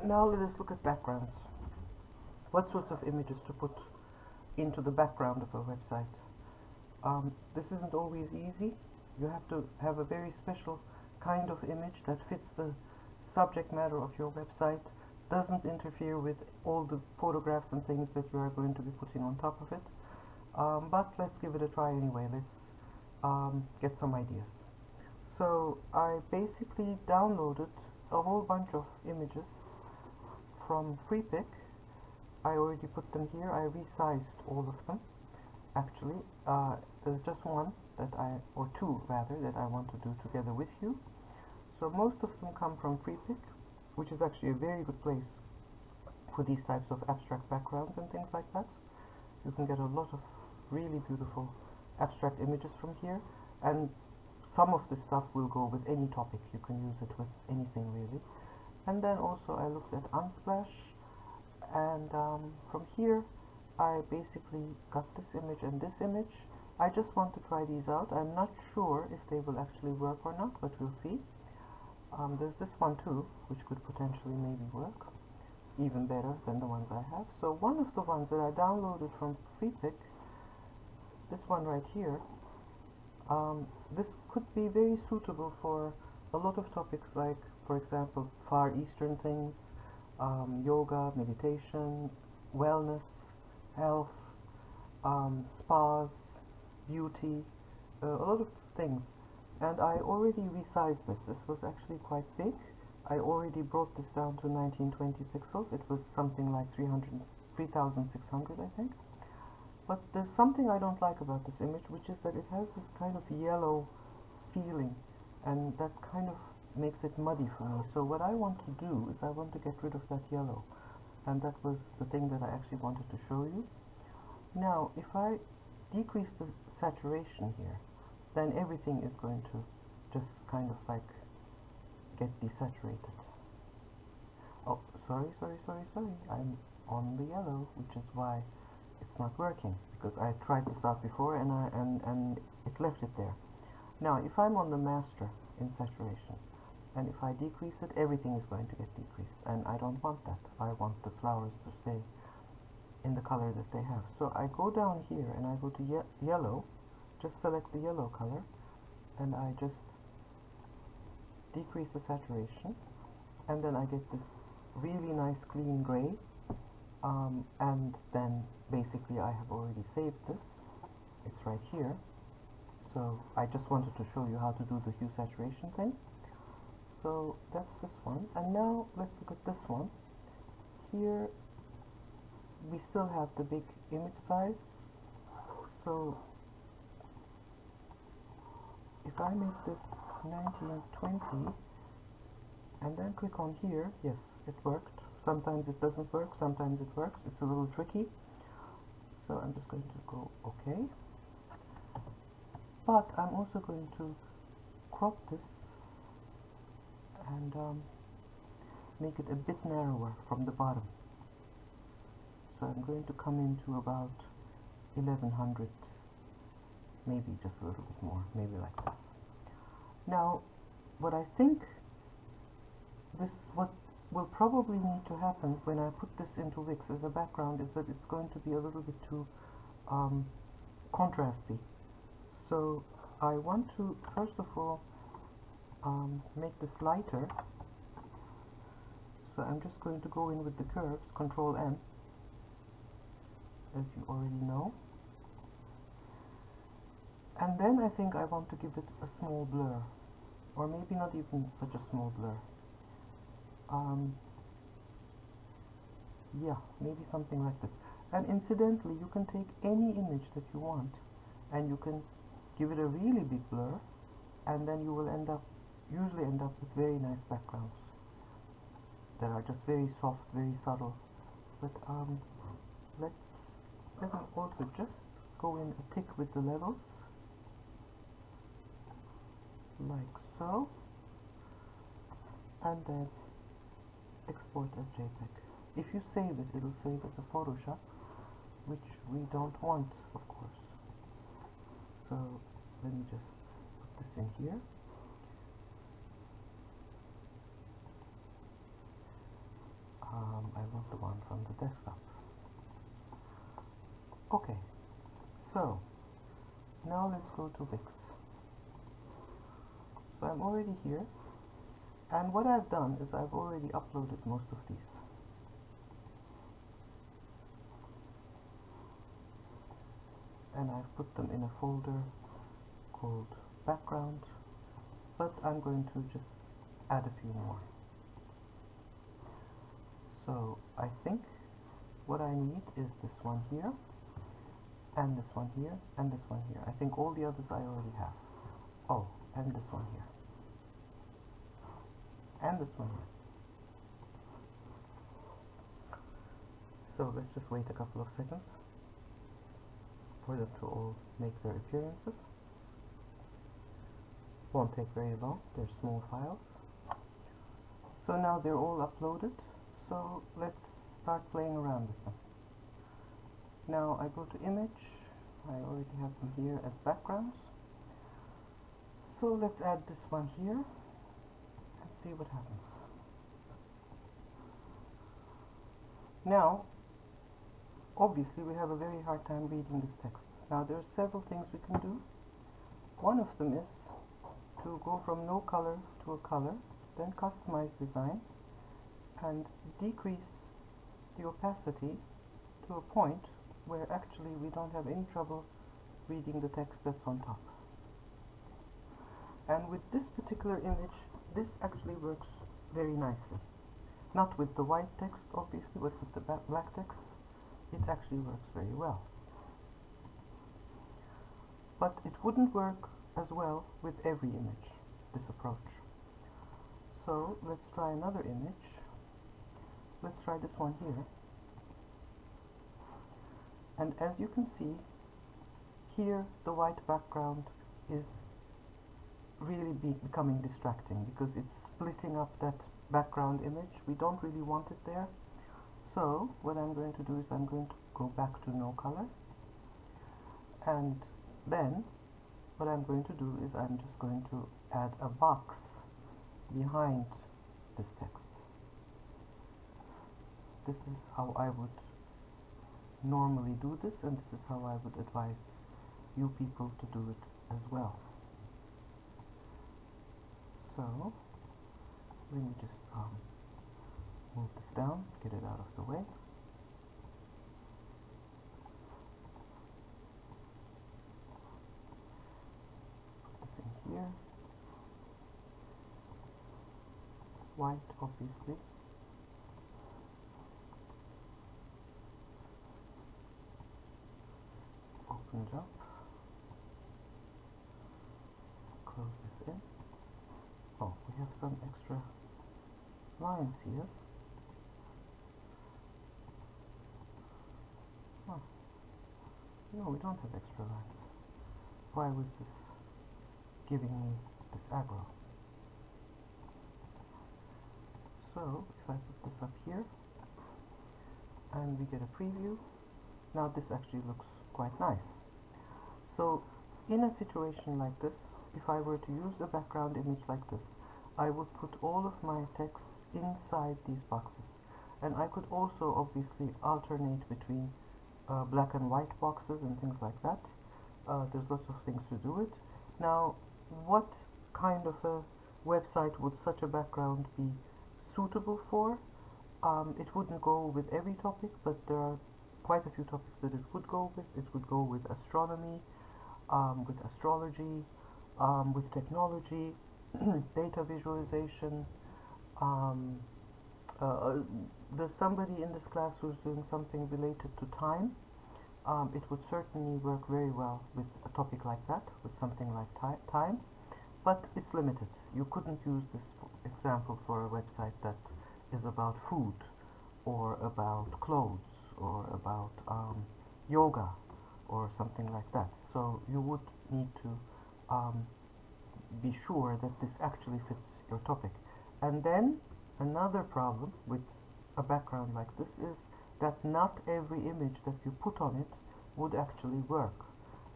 Now let us look at backgrounds. What sorts of images to put into the background of a website? This isn't always easy. You have to have a very special kind of image that fits the subject matter of your website, doesn't interfere with all the photographs and things that you are going to be putting on top of it. But let's give it a try anyway. Let's get some ideas. So I basically downloaded a whole bunch of images from Freepik. I already put them here. I resized all of them. Actually, there's just one that or two rather, that I want to do together with you. So most of them come from Freepik, which is actually a very good place for these types of abstract backgrounds and things like that. You can get a lot of really beautiful abstract images from here, and some of the stuff will go with any topic. You can use it with anything really. And then also I looked at Unsplash, and from here I basically got this image and this image. I just want to try these out. I'm not sure if they will actually work or not, but we'll see. There's this one too, which could potentially maybe work even better than the ones I have. So one of the ones that I downloaded from Freepik, this one right here, this could be very suitable for a lot of topics, like for example Far Eastern things, yoga, meditation, wellness, health, spas, beauty, a lot of things. And I already resized this. This was actually quite big. I already brought this down to 1920 pixels. It was something like 3600 I think. But there's something I don't like about this image, which is that it has this kind of yellow feeling, and that kind of makes it muddy for me. So what I want to do is I want to get rid of that yellow, and that was the thing that I actually wanted to show you. Now if I decrease the saturation here, then everything is going to just kind of like get desaturated. Oh, sorry, I'm on the yellow, which is why it's not working, because I tried this out before and it left it there. Now if I'm on the master in saturation, and if I decrease it, everything is going to get decreased, and I don't want that. I want the flowers to stay in the color that they have. So I go down here and I go to yellow, just select the yellow color, and I just decrease the saturation, and then I get this really nice clean gray, and then basically I have already saved this. It's right here. So I just wanted to show you how to do the hue saturation thing. So that's this one, and now let's look at this one. Here we still have the big image size, so if I make this 1920 and then click on here, yes, it worked. Sometimes it doesn't work, sometimes it works. It's a little tricky. So I'm just going to go OK. But I'm also going to crop this and make it a bit narrower from the bottom. So I'm going to come into about 1100, maybe just a little bit more, maybe like this. Now what I think what will probably need to happen when I put this into Wix as a background is that it's going to be a little bit too contrasty. So I want to first of all make this lighter. So I'm just going to go in with the curves, Control M, as you already know. And then I think I want to give it a small blur, or maybe not even such a small blur. Yeah, maybe something like this. And incidentally, you can take any image that you want and you can give it a really big blur, and then you will usually end up with very nice backgrounds that are just very soft, very subtle. But let me also just go in a tick with the levels, like so, and then export as JPEG. If you save it, it'll save as a Photoshop, which we don't want, of course. So let me just put this in here. want the one from the desktop. Okay, so now let's go to Wix. So I'm already here, and what I've done is I've already uploaded most of these. And I've put them in a folder called background, but I'm going to just add a few more. So I think what I need is this one here, and this one here, and this one here. I think all the others I already have. Oh, and this one here, and this one here. So let's just wait a couple of seconds for them to all make their appearances. Won't take very long, they're small files. So now they're all uploaded, so let's start playing around with them. Now I go to image, I already have them here as backgrounds. So let's add this one here and see what happens. Now, obviously we have a very hard time reading this text. Now there are several things we can do. One of them is to go from no color to a color, then customize design and decrease the opacity to a point where actually we don't have any trouble reading the text that's on top. And with this particular image, this actually works very nicely. Not with the white text obviously, but with the black text it actually works very well. But it wouldn't work as well with every image, this approach. So let's try another image. Let's try this one here. And as you can see, here the white background is really becoming distracting because it's splitting up that background image. We don't really want it there. So what I'm going to do is I'm going to go back to no color, and then what I'm going to do is I'm just going to add a box behind this text. This is how I would normally do this, and this is how I would advise you people to do it as well. So let me just move this down, get it out of the way. Put this in here. White, obviously. Open it up. Close this in. Oh, we have some extra lines here. Oh, no, we don't have extra lines. Why was this giving me this aggro? So, if I put this up here, and we get a preview, now this actually looks quite nice. So, in a situation like this, if I were to use a background image like this, I would put all of my texts inside these boxes. And I could also obviously alternate between black and white boxes and things like that. There's lots of things to do it. Now, what kind of a website would such a background be suitable for? It wouldn't go with every topic, but there are quite a few topics that it would go with. It would go with astronomy, with astrology, with technology, data visualization. There's somebody in this class who's doing something related to time. It would certainly work very well with a topic like that, with something like time, but it's limited. You couldn't use this example for a website that is about food, or about clothes, or about yoga, or something like that. So you would need to be sure that this actually fits your topic. And then another problem with a background like this is that not every image that you put on it would actually work.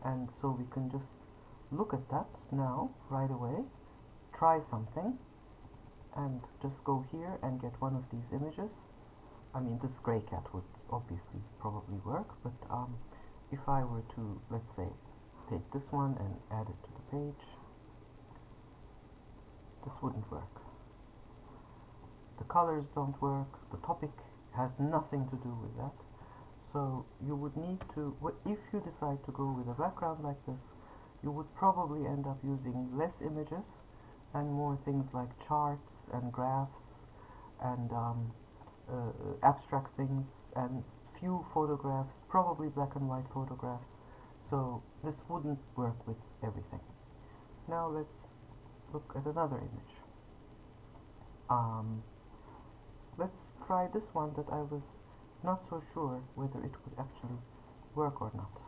And so we can just look at that now, right away, try something, and just go here and get one of these images I mean, this grey cat would obviously probably work, but if I were to, let's say, take this one and add it to the page, this wouldn't work. The colors don't work, the topic has nothing to do with that. So you would need to, if you decide to go with a background like this, you would probably end up using less images and more things like charts and graphs and abstract things and few photographs, probably black and white photographs. So this wouldn't work with everything. Now let's look at another image. Let's try this one that I was not so sure whether it would actually work or not.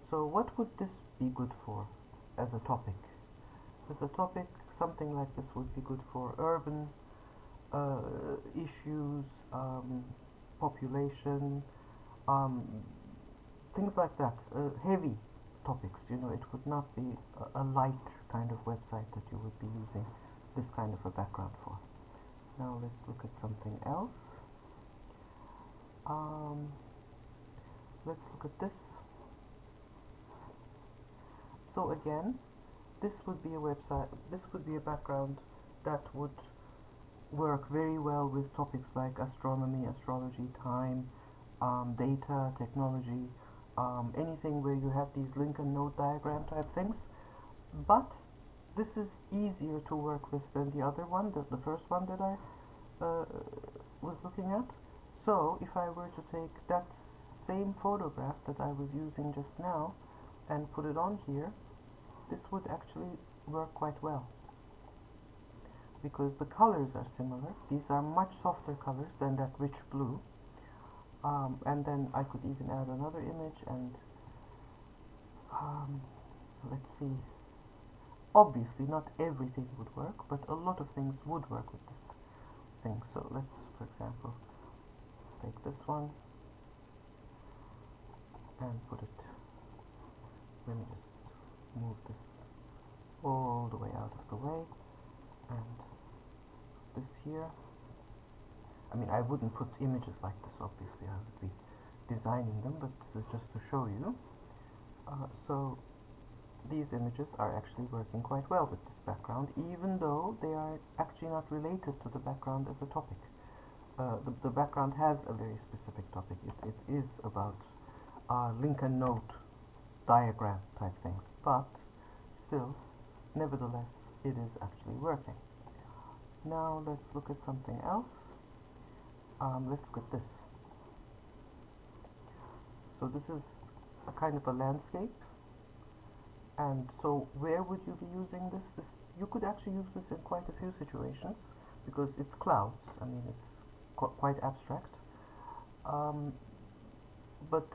So what would this be good for as a topic? As a topic, something like this would be good for urban issues, population, things like that, heavy topics. You know, it would not be a light kind of website that you would be using this kind of a background for. Now let's look at something else. Let's look at this. So again, this would be a website, this would be a background that would work very well with topics like astronomy, astrology, time, data, technology, anything where you have these link and node diagram type things. But this is easier to work with than the other one, the first one that I was looking at. So if I were to take that same photograph that I was using just now and put it on here, this would actually work quite well, because the colors are similar. These are much softer colors than that rich blue. And then I could even add another image and let's see. Obviously not everything would work, but a lot of things would work with this thing. So let's, for example, take this one and put it, let me just move this all the way out of the way, and this here. I mean, I wouldn't put images like this, obviously, I would be designing them, but this is just to show you. So these images are actually working quite well with this background, even though they are actually not related to the background as a topic. The background has a very specific topic. It is about link and node diagram type things, but still, nevertheless, it is actually working. Now let's look at something else. Let's look at this. So this is a kind of a landscape, and so where would you be using this? You could actually use this in quite a few situations, because it's clouds. I mean, it's quite abstract. But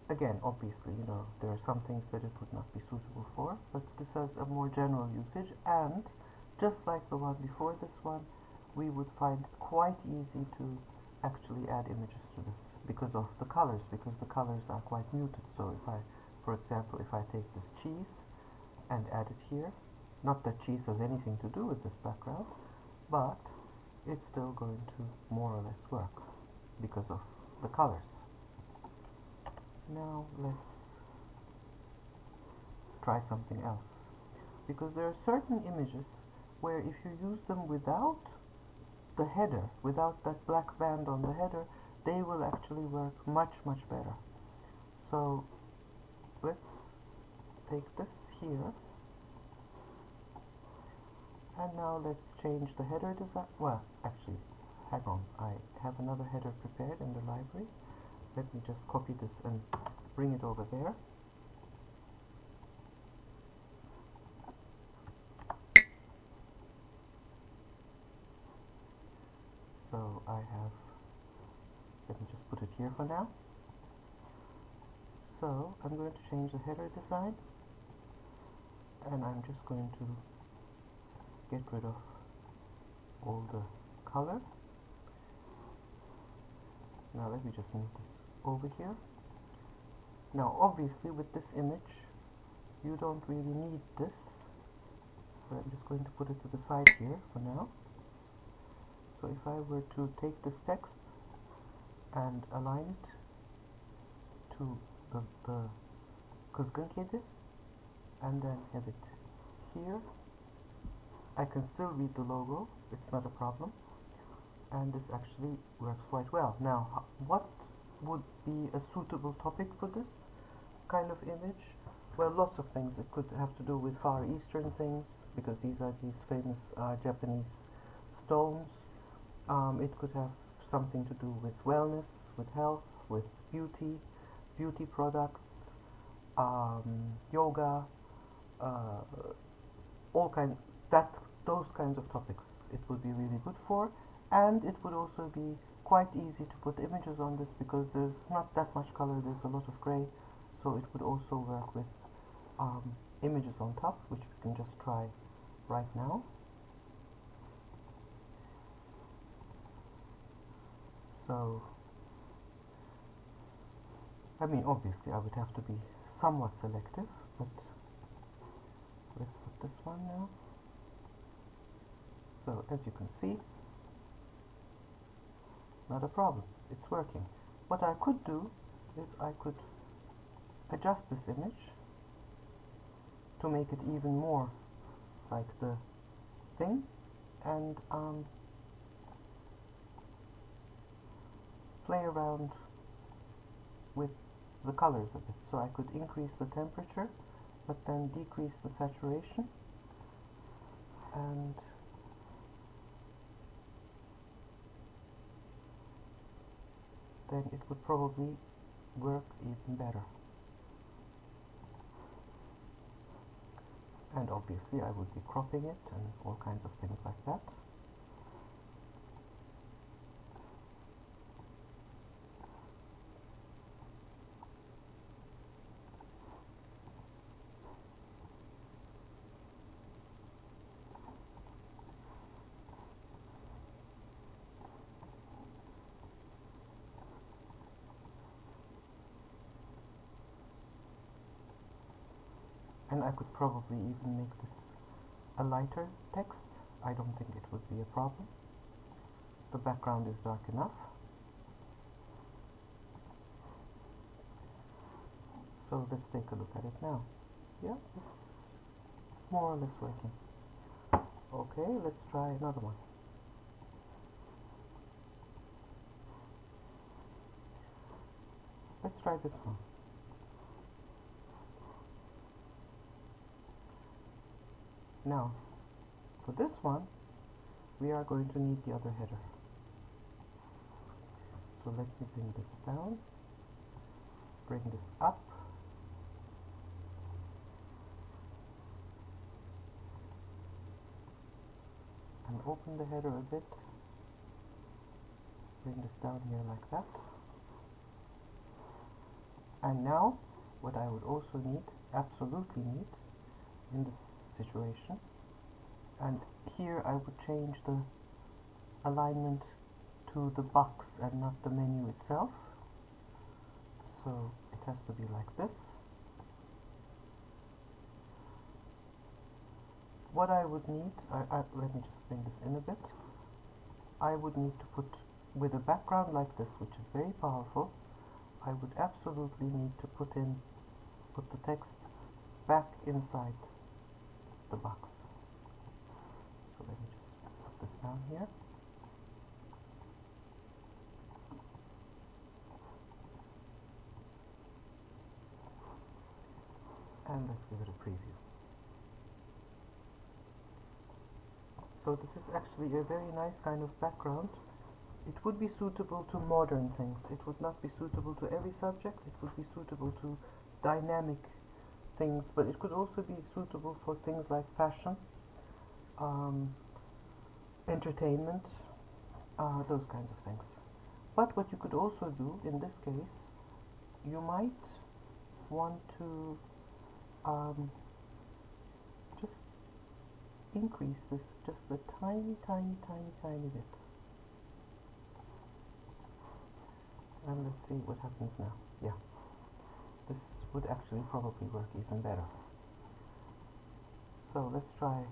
again, obviously, you know, there are some things that it would not be suitable for, but this has a more general usage, and just like the one before this one, we would find it quite easy to actually add images to this because of the colors, because the colors are quite muted. So if I, for example, if I take this cheese and add it here, not that cheese has anything to do with this background, but it's still going to more or less work because of the colors. Now let's try something else, because there are certain images where if you use them without the header, without that black band on the header, they will actually work much better. So let's take this here, and now let's change the header design. Well, actually, hang on, I have another header prepared in the library. Let me just copy this and bring it over there. So I have, let me just put it here for now. So I'm going to change the header design, and I'm just going to get rid of all the color. Now let me just move this over here. Now obviously with this image you don't really need this, but I'm just going to put it to the side here for now. So if I were to take this text and align it to the kızgın kedi, and then have it here. I can still read the logo, it's not a problem, and this actually works quite well. Now, what would be a suitable topic for this kind of image? Well, lots of things. It could have to do with Far Eastern things, because these are these famous Japanese stones. It could have something to do with wellness, with health, with beauty products, yoga, those kinds of topics it would be really good for. And it would also be quite easy to put images on this, because there's not that much color, there's a lot of gray, so it would also work with images on top, which we can just try right now. So, I mean, obviously I would have to be somewhat selective, but let's put this one now. So, as you can see, not a problem, it's working. What I could do is I could adjust this image to make it even more like the thing, and play around with the colors of it. So I could increase the temperature, but then decrease the saturation, and then it would probably work even better. And obviously I would be cropping it and all kinds of things like that. And I could probably even make this a lighter text. I don't think it would be a problem. The background is dark enough. So let's take a look at it now. Yeah, it's more or less working. Okay, let's try another one. Let's try this one. Now, for this one, we are going to need the other header. So let me bring this down, bring this up, and open the header a bit, bring this down here like that. And now, what I would also need, absolutely need, in this situation, and here I would change the alignment to the box and not the menu itself. So it has to be like this. What I would need, let me just bring this in a bit. I would need to put, with a background like this, which is very powerful, I would absolutely need to put the text back inside the box. So let me just put this down here. And let's give it a preview. So this is actually a very nice kind of background. It would be suitable to modern things. It would not be suitable to every subject. It would be suitable to dynamic things, but it could also be suitable for things like fashion, entertainment, those kinds of things. But what you could also do in this case, you might want to just increase this just a tiny bit. And let's see what happens now. Yeah, this would actually probably work even better. So let's try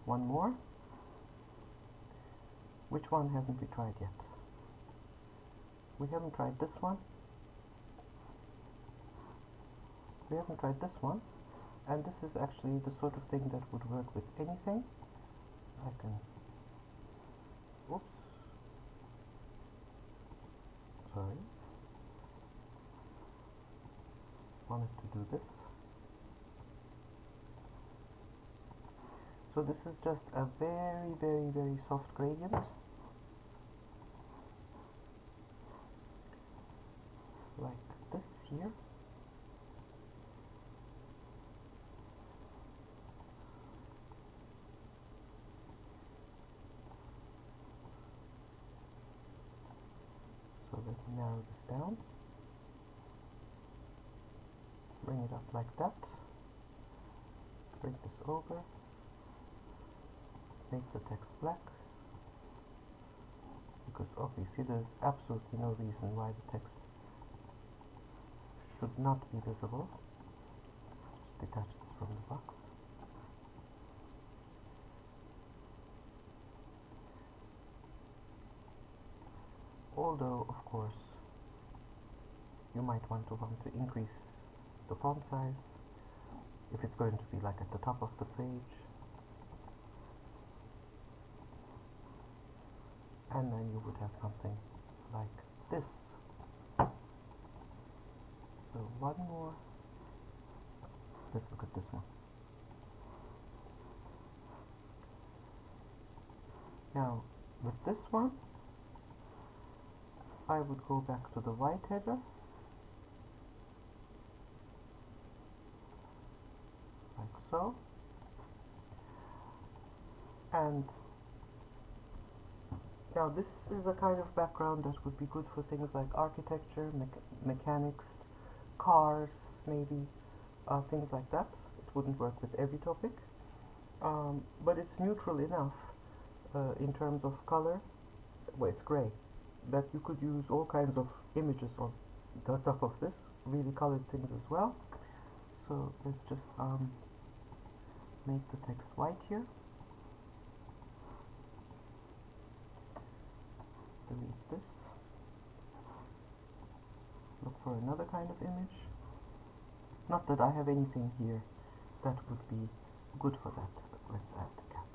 one more. Which one haven't we tried yet? We haven't tried this one. We haven't tried this one. And this is actually the sort of thing that would work with anything. I can, oops, sorry, wanted to do this. So this is just a very, very, very soft gradient, like this here. So let me narrow this down, bring it up like that, bring this over, make the text black, because obviously there's absolutely no reason why the text should not be visible. Just detach this from the box. Although, of course, you might want to increase the font size if it's going to be like at the top of the page, and then you would have something like this. So one more, let's look at this one. Now with this one I would go back to the white header, like so, and now this is a kind of background that would be good for things like architecture, mechanics, cars, maybe, things like that. It wouldn't work with every topic, but it's neutral enough in terms of color. Well, it's gray, that you could use all kinds of images on the top of this, really colored things as well. So let's just make the text white here. Delete this. Look for another kind of image. Not that I have anything here that would be good for that, but let's add the cat.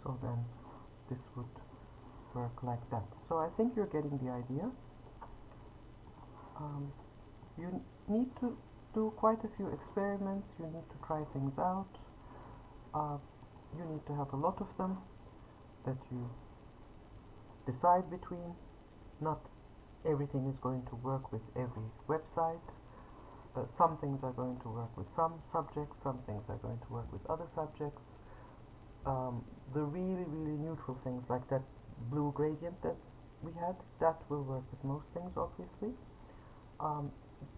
So then this would work like that. So I think you're getting the idea. You need to do quite a few experiments, you need to try things out, you need to have a lot of them that you decide between. Not everything is going to work with every website. Some things are going to work with some subjects, some things are going to work with other subjects. The really, really neutral things like that blue gradient that we had, that will work with most things, obviously.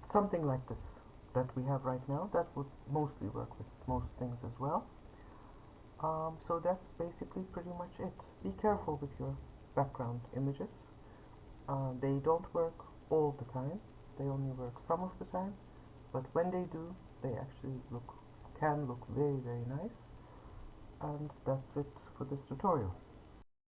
Something like this that we have right now, that would mostly work with most things as well. So that's basically pretty much it. Be careful with your background images. They don't work all the time, they only work some of the time, but when they do, they actually can look very, very nice. And that's it for this tutorial.